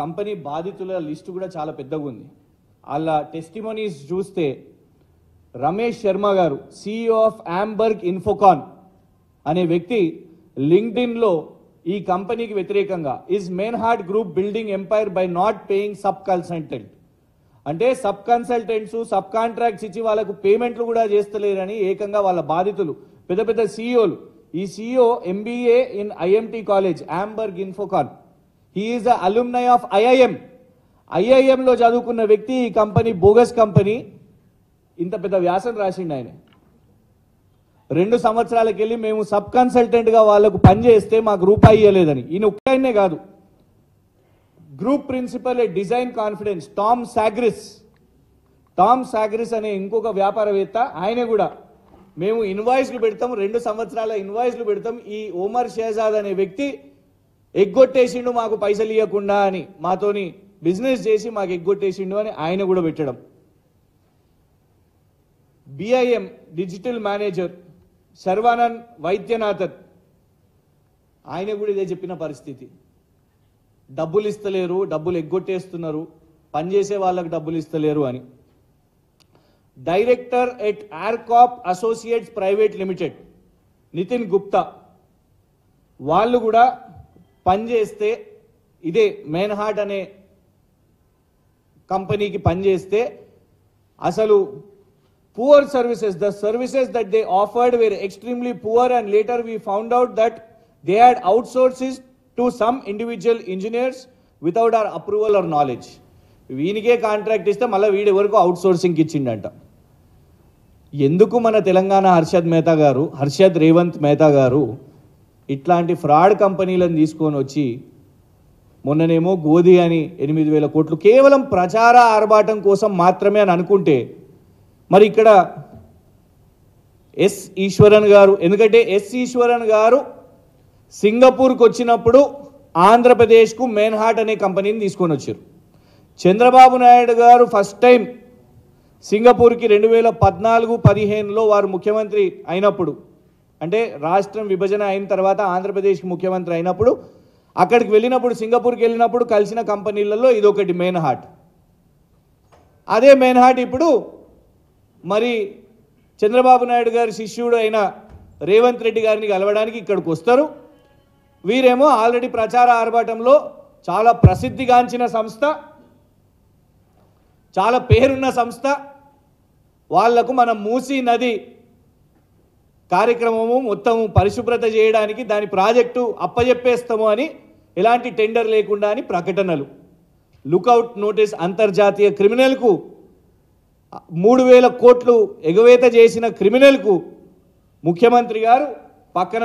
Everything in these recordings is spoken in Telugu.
కంపెనీ బాధితుల లిస్టు కూడా చాలా పెద్దగా ఉంది. వాళ్ళ టెస్టిమోనీస్ చూస్తే రమేష్ శర్మ గారు CEO ఆఫ్ ఆంబర్గ్ ఇన్ఫోకాన్ అనే వ్యక్తి లింక్డ్ఇన్లో ఈ కంపెనీకి వ్యతిరేకంగా is Meinhardt group building empire by not paying sub consultant, అంటే సబ్ కన్సల్టెంట్స్ సబ్ కాంట్రాక్ట్స్ ఇచ్చి వాళ్ళకు పేమెంట్లు కూడా చేస్తలేరని ఏకంగా వాళ్ళ బాధితులు పెద్ద పెద్ద CEOలు. ఈ CEO MBA in IMT college ఆంబర్గ్ ఇన్ఫోకాన్, he is a alumni of IIMలో చదువుకున్న వ్యక్తి ఈ కంపెనీ బోగస్ కంపెనీ ఇంత పెద్ద వ్యాసం రాసిండు ఆయన. 2 సంవత్సరాలకు వెళ్ళి మేము సబ్ కన్సల్టెంట్గా వాళ్ళకు పనిచేస్తే మాకు రూపాయి ఇవ్వలేదని. ఈయన ఒక్కనే కాదు, గ్రూప్ ప్రిన్సిపల్ ఏ డిజైన్ కాన్ఫిడెన్స్ టామ్ సాగ్రిస్ అనే ఇంకొక వ్యాపారవేత్త, ఆయన కూడా మేము ఇన్వాయిస్లు పెడతాం, 2 సంవత్సరాల ఇన్వాయిస్లు పెడతాం, ఈ ఓమర్ షేజాద్ అనే వ్యక్తి ఎగ్గొట్టేసిండు మాకు పైసలు ఇవ్వకుండా అని, మాతోని బిజినెస్ చేసి మాకు ఎగ్గొట్టేసిండు అని ఆయన కూడా పెట్టడం. BIM digital manager Sharwanand Vaidyanathan, ఆయన కూడా ఇదే చెప్పిన పరిస్థితి, డబ్బులు ఇస్తలేరు, డబ్బులు ఎగ్గొట్టేస్తున్నారు, పనిచేసే వాళ్ళకి డబ్బులు ఇస్తలేరు అని. Director at Arcop associates private limited Nitin Gupta, వాళ్ళు కూడా పనిచేస్తే ఇదే మెయిన్హార్ట్ అనే కంపెనీకి పనిచేస్తే అసలు poor services, the services that they offered were extremely poor, and later we found out that they had outsourced to some individual engineers without our approval or knowledge. వీనికే కాంట్రాక్ట్ ఇస్తే మళ్ళీ వీడి వరకు అవుట్ సోర్సింగ్కి ఇచ్చిండంట. ఎందుకు మన తెలంగాణ హర్షద్ రేవంత్ మేతా గారు ఇట్లాంటి ఫ్రాడ్ కంపెనీలను తీసుకొని వచ్చి, మొన్ననేమో గోధి అని 8,000 కోట్లు కేవలం ప్రచార ఆర్భాటం కోసం మాత్రమే అని అనుకుంటే, మరి ఇక్కడ ఎస్ ఈశ్వరన్ గారు, ఎందుకంటే ఎస్ ఈశ్వరన్ గారు సింగపూర్కి వచ్చినప్పుడు ఆంధ్రప్రదేశ్కు మెయిన్హార్ట్ అనే కంపెనీని తీసుకొని వచ్చారు. చంద్రబాబు నాయుడు గారు ఫస్ట్ టైం సింగపూర్కి 2014-15లో వారు ముఖ్యమంత్రి అయినప్పుడు, అంటే రాష్ట్రం విభజన అయిన తర్వాత ఆంధ్రప్రదేశ్కి ముఖ్యమంత్రి అయినప్పుడు అక్కడికి వెళ్ళినప్పుడు, సింగపూర్కి వెళ్ళినప్పుడు కలిసిన కంపెనీలలో ఇదొకటి మెయిన్హార్ట్. అదే మెయిన్హార్ట్ ఇప్పుడు మరి చంద్రబాబు నాయుడు గారి శిష్యుడు అయిన రేవంత్ రెడ్డి గారిని కలవడానికి ఇక్కడికి వస్తారు. వీరేమో ఆల్రెడీ ప్రచార ఆర్భాటంలో చాలా ప్రసిద్ధిగాంచిన సంస్థ, చాలా పేరున్న సంస్థ, వాళ్లకు మనం మూసీ నది కార్యక్రమము మొత్తం పరిశుభ్రత చేయడానికి దాని ప్రాజెక్టు అప్పజెప్పేస్తాము అని, ఎలాంటి టెండర్ లేకుండా అని ప్రకటనలు, లుకౌట్ నోటీస్ అంతర్జాతీయ క్రిమినల్కు 3,000 కోట్లు ఎగవేత చేసిన క్రిమినల్కు ముఖ్యమంత్రి గారు పక్కన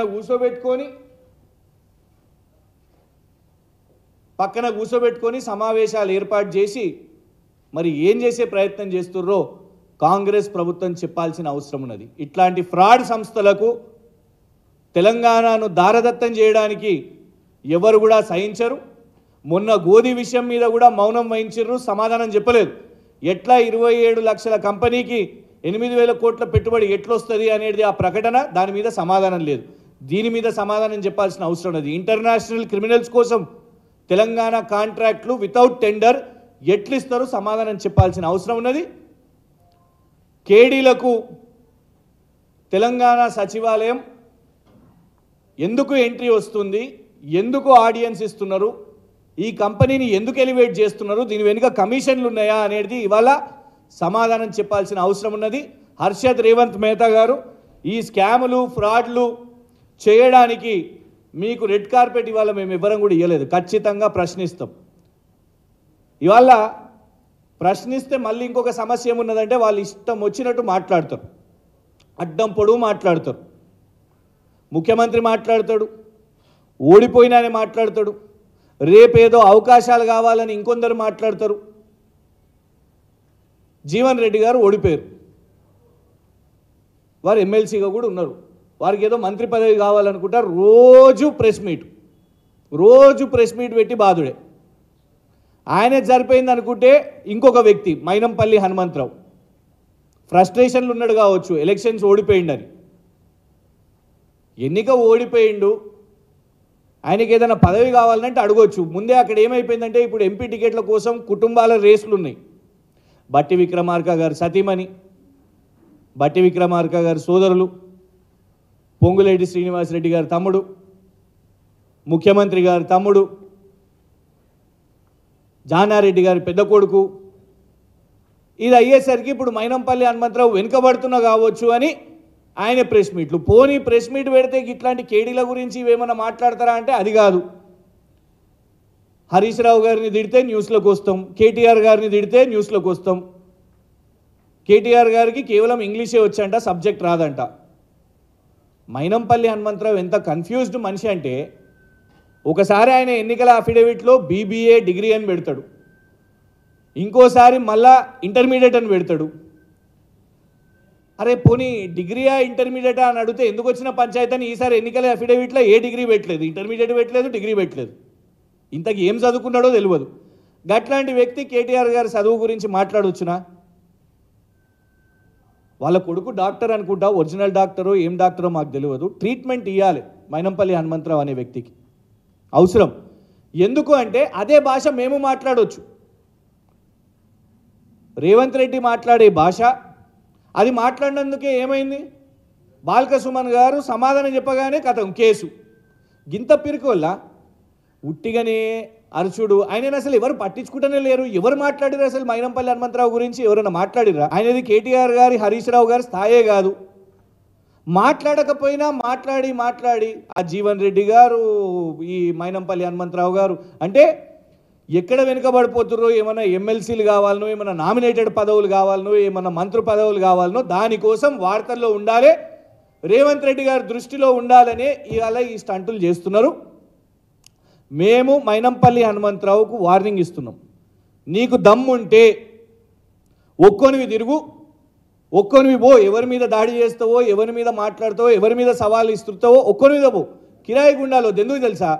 కూర్చోబెట్టుకొని సమావేశాలు ఏర్పాటు చేసి మరి ఏం చేసే ప్రయత్నం చేస్తుర్రో కాంగ్రెస్ ప్రభుత్వం చెప్పాల్సిన అవసరం ఉన్నది. ఇట్లాంటి ఫ్రాడ్ సంస్థలకు తెలంగాణను దారదత్తం చేయడానికి ఎవరు కూడా సహించరు. మొన్న గోధి విషయం మీద కూడా మౌనం వహించారు, సమాధానం చెప్పలేదు. ఎట్లా 27 లక్షల కంపెనీకి 8,000 కోట్ల పెట్టుబడి ఎట్లొస్తుంది అనేది ఆ ప్రకటన, దాని మీద సమాధానం లేదు. దీని మీద సమాధానం చెప్పాల్సిన అవసరం ఉన్నది. ఇంటర్నేషనల్ క్రిమినల్స్ కోసం తెలంగాణ కాంట్రాక్ట్లు వితౌట్ టెండర్ ఎట్లిస్తారో సమాధానం చెప్పాల్సిన అవసరం ఉన్నది. కేడీలకు తెలంగాణ సచివాలయం ఎందుకు ఎంట్రీ వస్తుంది, ఎందుకు ఆడియన్స్ ఇస్తున్నారు, ఈ కంపెనీని ఎందుకు ఎలివేట్ చేస్తున్నారు, దీని వెనుక కమిషన్లు ఉన్నాయా అనేది ఇవాళ సమాధానం చెప్పాల్సిన అవసరం ఉన్నది. హర్షద్ రేవంత్ మేతా గారు ఈ స్కాములు ఫ్రాడ్లు చేయడానికి మీకు రెడ్ కార్పెట్ ఇవాళ మేము ఎవ్వరం కూడా ఇవ్వలేదు. ఖచ్చితంగా ప్రశ్నిస్తాం. ఇవాళ ప్రశ్నిస్తే మళ్ళీ ఇంకొక సమస్య ఏమున్నదంటే వాళ్ళు ఇష్టం వచ్చినట్టు మాట్లాడతారు, అడ్డం పొడుగు మాట్లాడతారు. ముఖ్యమంత్రి మాట్లాడతాడు, ఓడిపోయినా అని మాట్లాడతాడు, రేపేదో అవకాశాలు కావాలని ఇంకొందరు మాట్లాడతారు. జీవన్ రెడ్డి గారు ఓడిపోయారు, వారు ఎమ్మెల్సీగా కూడా ఉన్నారు, వారికి ఏదో మంత్రి పదవి కావాలనుకుంటారు. రోజు ప్రెస్ మీట్ పెట్టి బాధుడే. ఆయనే సరిపోయింది అనుకుంటే ఇంకొక వ్యక్తి మైనంపల్లి హనుమంతరావు ఫ్రస్ట్రేషన్లు ఉన్నాడు కావచ్చు, ఎలక్షన్స్ ఓడిపోయిండని. ఎన్నిక ఓడిపోయిండు, ఆయనకి ఏదైనా పదవి కావాలంటే అడగొచ్చు. ముందే అక్కడ ఏమైపోయిందంటే ఇప్పుడు ఎంపీ టికెట్ల కోసం కుటుంబాల రేసులు ఉన్నాయి. బట్టి విక్రమార్క గారు సతీమణి, బట్టి విక్రమార్క గారి సోదరులు, పొంగులేటి శ్రీనివాసరెడ్డి గారి తమ్ముడు, ముఖ్యమంత్రి గారి తమ్ముడు, జానారెడ్డి గారి పెద్ద కొడుకు. ఇది అయ్యేసరికి ఇప్పుడు మైనంపల్లి హనుమంతరావు వెనుకబడుతున్నా కావచ్చు అని ఆయన ప్రెస్ మీట్లు. పోనీ ప్రెస్ మీట్ పెడితే ఇట్లాంటి కేడీల గురించి ఇవేమన్నా మాట్లాడతారా అంటే అది కాదు. హరీష్ రావు గారిని తిడితే న్యూస్లోకి వస్తాం, కేటీఆర్ గారిని తిడితే న్యూస్లోకి వస్తాం. కేటీఆర్ గారికి కేవలం ఇంగ్లీషే వచ్చంట, సబ్జెక్ట్ రాదంట. మైనంపల్లి హనుమంతరావు ఎంత కన్ఫ్యూజ్డ్ మనిషి అంటే ఒకసారి ఆయన ఎన్నికల అఫిడవిట్లో బీబీఏ డిగ్రీ అని పెడతాడు, ఇంకోసారి మళ్ళా ఇంటర్మీడియట్ అని పెడతాడు. అరే పోనీ డిగ్రీయా ఇంటర్మీడియటా అని అడిగితే ఎందుకు వచ్చిన పంచాయతీ అని ఈసారి ఎన్నికల అఫిడవిట్లో ఏ డిగ్రీ పెట్టలేదు, ఇంటర్మీడియట్ పెట్టలేదు, డిగ్రీ పెట్టలేదు. ఇంతకు ఏం చదువుకున్నాడో తెలియదు. గట్లాంటి వ్యక్తి కేటీఆర్ గారి చదువు గురించి మాట్లాడవచ్చునా? వాళ్ళ కొడుకు డాక్టర్ అనుకుంటా, ఒరిజినల్ డాక్టరో ఏం డాక్టరో మాకు తెలియదు. ట్రీట్మెంట్ ఇవ్వాలి మైనంపల్లి హనుమంతరావు అనే వ్యక్తికి, అవసరం. ఎందుకు అంటే అదే భాష మేము మాట్లాడవచ్చు. రేవంత్ రెడ్డి మాట్లాడే భాష అది మాట్లాడినందుకే ఏమైంది, బాల్క సుమన్ గారు సమాధానం చెప్పగానే కథం కేసు. గింత పిరికి వల్ల ఉట్టిగానే అర్చుడు. ఆయన అసలు ఎవరు పట్టించుకుంటూనే లేరు. ఎవరు మాట్లాడిరు అసలు మైనంపల్లి హనుమంతరావు గురించి? ఎవరైనా మాట్లాడిరా? ఆయనది కేటీఆర్ గారి హరీష్ రావు గారి స్థాయే కాదు. మాట్లాడకపోయినా మాట్లాడి ఆ జీవన్ రెడ్డి గారు, ఈ మైనంపల్లి హనుమంతరావు గారు అంటే ఎక్కడ వెనుకబడిపోతుర్రో, ఏమైనా ఎమ్మెల్సీలు కావాలనో, ఏమైనా నామినేటెడ్ పదవులు కావాలనో, ఏమైనా మంత్రి పదవులు కావాలనో దానికోసం వార్తల్లో ఉండాలి, రేవంత్ రెడ్డి గారి దృష్టిలో ఉండాలనే ఇవాళ ఈ స్టంటులు చేస్తున్నారు. మేము మైనంపల్లి హనుమంతరావుకు వార్నింగ్ ఇస్తున్నాం. నీకు దమ్ముంటే ఒక్కొనివి తిరుగు, ఒక్కొనివి పో. ఎవరి మీద దాడి చేస్తావో, ఎవరి మీద మాట్లాడతావో, ఎవరి మీద సవాళ్ళు ఇస్తుంటావో ఒక్కొని మీద పో. కిరాయి గుండాలో ఎందుకు తెలుసా?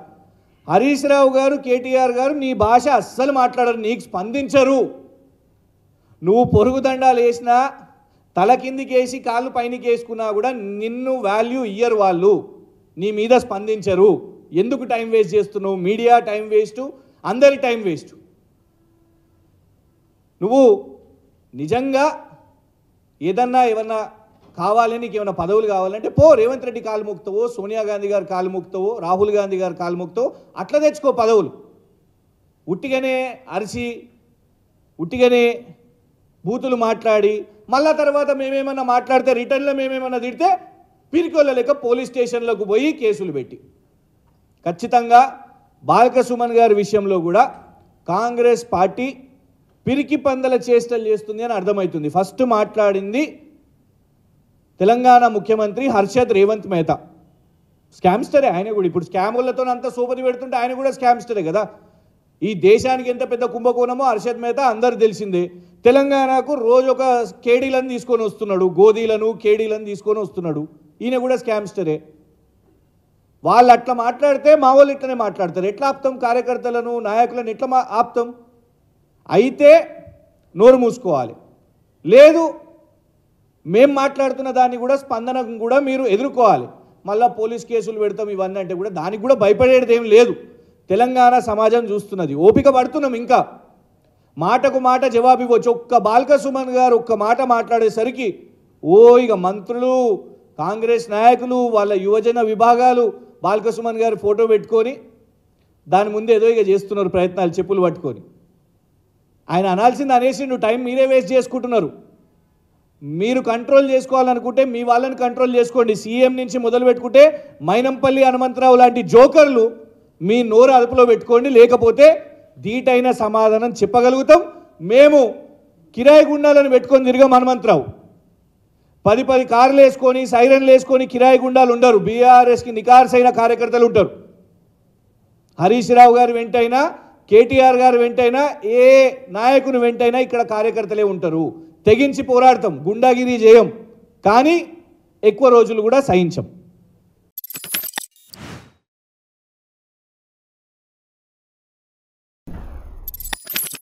హరీష్ రావు గారు, కేటీఆర్ గారు నీ భాష అస్సలు మాట్లాడరు, నీకు స్పందించరు. నువ్వు పొరుగు దండాలు వేసినా, తల కిందికి వేసి కాళ్ళు పైనకి వేసుకున్నా కూడా నిన్ను వాల్యూ ఇయ్యరు వాళ్ళు, నీ మీద స్పందించరు. ఎందుకు టైం వేస్ట్ చేస్తున్నావు? మీడియా టైం వేస్ట్, అందరి టైం వేస్ట్. నువ్వు నిజంగా ఏమన్నా కావాలి, నీకు ఏమైనా పదవులు కావాలంటే పో, రేవంత్ రెడ్డి కాలు మొక్కుతావో, సోనియా గాంధీ గారు కాలు మొక్కుతావో, రాహుల్ గాంధీ గారు కాలు మొక్కుతావో అట్లా తెచ్చుకో పదవులు. ఉట్టిగానే అరిసి, ఉట్టిగానే బూతులు మాట్లాడి మళ్ళా తర్వాత మేమేమన్నా మాట్లాడితే రిటర్న్లో మేమేమన్నా తిడితే పిరికొల్ల లెక్క పోలీస్ స్టేషన్లకు పోయి కేసులు పెట్టి. ఖచ్చితంగా బాల్క సుమన్ గారి విషయంలో కూడా కాంగ్రెస్ పార్టీ పిరికి పందల చేష్టలు చేస్తుంది అని అర్థమవుతుంది. ఫస్ట్ మాట్లాడింది తెలంగాణ ముఖ్యమంత్రి హర్షద్ రేవంత్ మెహతా. స్కామ్స్టరే ఆయన కూడా. ఇప్పుడు స్కాములతో అంతా సోపతి పెడుతుంటే ఆయన కూడా స్కామ్స్టరే కదా. ఈ దేశానికి ఎంత పెద్ద కుంభకోణమో హర్షద్ మెహతా అందరు తెలిసిందే. తెలంగాణకు రోజు ఒక కేడీలను తీసుకొని వస్తున్నాడు, గోధీలను కేడీలను తీసుకొని వస్తున్నాడు. ఈయన కూడా స్కామ్స్టరే. వాళ్ళు అట్లా మాట్లాడితే మా వాళ్ళు ఇట్లనే మాట్లాడతారు. ఎట్లా ఆపుతాం? కార్యకర్తలను, నాయకులను ఎట్లా ఆపుతాం? అయితే నోరు మూసుకోవాలి. లేదు, మేం మాట్లాడుతున్న దాన్ని కూడా స్పందన కూడా మీరు ఎదుర్కోవాలి. మళ్ళీ పోలీస్ కేసులు పెడతాం ఇవన్నీ అంటే కూడా దానికి కూడా భయపడేది ఏం లేదు. తెలంగాణ సమాజం చూస్తున్నది, ఓపిక పడుతున్నాం. ఇంకా మాటకు మాట జవాబు ఇవ్వచ్చు. ఒక్క బాల్క సుమన్ గారు ఒక్క మాట మాట్లాడేసరికి ఇక మంత్రులు, కాంగ్రెస్ నాయకులు, వాళ్ళ యువజన విభాగాలు బాల్క సుమన్ గారి ఫోటో పెట్టుకొని దాని ముందు ఏదో ఇక చేస్తున్నారు ప్రయత్నాలు, చెప్పులు పట్టుకొని. ఆయన అనాల్సింది అనేసి నువ్వు టైం మీరే వేస్ట్ చేసుకుంటున్నారు. మీరు కంట్రోల్ చేసుకోవాలనుకుంటే మీ వాళ్ళని కంట్రోల్ చేసుకోండి. సీఎం నుంచి మొదలు పెట్టుకుంటే మైనంపల్లి హనుమంతరావు లాంటి జోకర్లు మీ నోరు అదుపులో పెట్టుకోండి. లేకపోతే ధీటైన సమాధానం చెప్పగలుగుతాం. మేము కిరాయి గుండాలను పెట్టుకొని తిరిగాం హనుమంతరావు. 10 కార్లు వేసుకొని, సైరన్లు వేసుకొని కిరాయి గుండాలు ఉండరు. బీఆర్ఎస్కి నికార్సైన కార్యకర్తలు ఉంటారు. హరీష్ రావు గారు వెంటైనా, కేటీఆర్ గారు వెంటైనా, ఏ నాయకుని వెంటైనా ఇక్కడ కార్యకర్తలే ఉంటారు. తెగించి పోరాడతాం, గుండాగిరి చేయం, కానీ ఎక్కువ రోజులు కూడా సహించం.